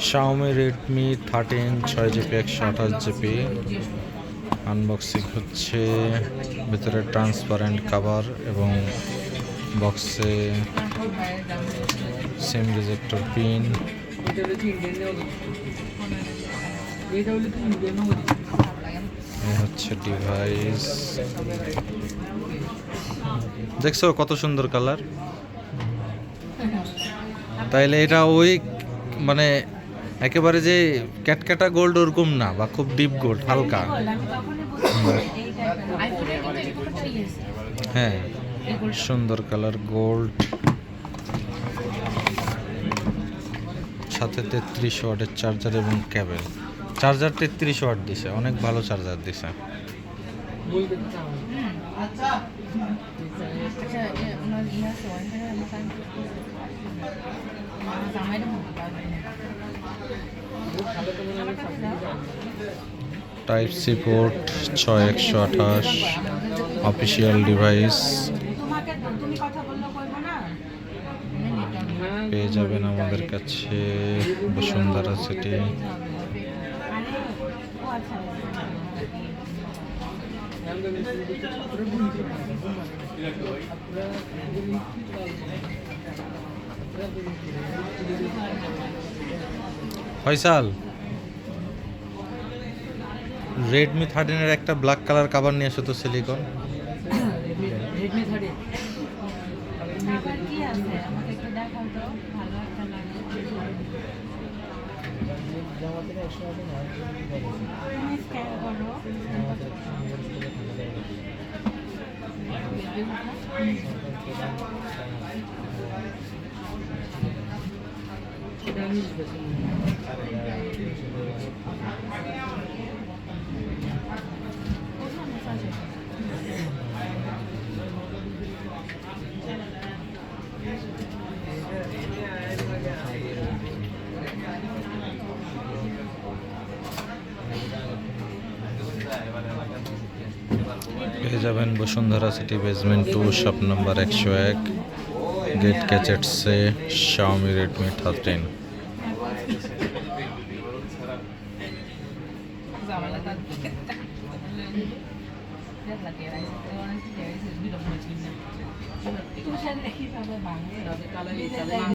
Xiaomi Redmi 13 6GB 128GB unboxing হচ্ছে। ভিতরে transparent cover এবং বক্সে সিম রিজেক্টর পিন। এই হচ্ছে ডিভাইস। দেখছো কত সুন্দর কালার। তাইলে এটা ওই মানে একেবারে যে ক্যাটকাটা গোল্ড ওরকম না, বা খুব ডিপ গোল্ড, হালকা। হ্যাঁ, সুন্দর কালার গোল্ড। সাথে 33 ওয়াটের চার্জার এবং কেবল। চার্জার 33 ওয়াট দিছে, অনেক ভালো চার্জার দিছে। Type C port 6128 official device পেয়ে যাবেন আমাদের কাছে বসুন্ধরা সিটি। ফয়সাল, রেডমি 13 এর একটা ব্ল্যাক কালার কভার নিয়ে আসো তো, সিলিকন। রেডমি 13 কভার কি আছে আমাকে একটু দেখাও তো, ভালো একটা লাগে। জামাতে 100 আছে না, তুমি স্ক্যান করো। পেয়ে যাবেন Bashundhara city basement 2 shop number 101 gate कैचेट से Xiaomi Redmi 13।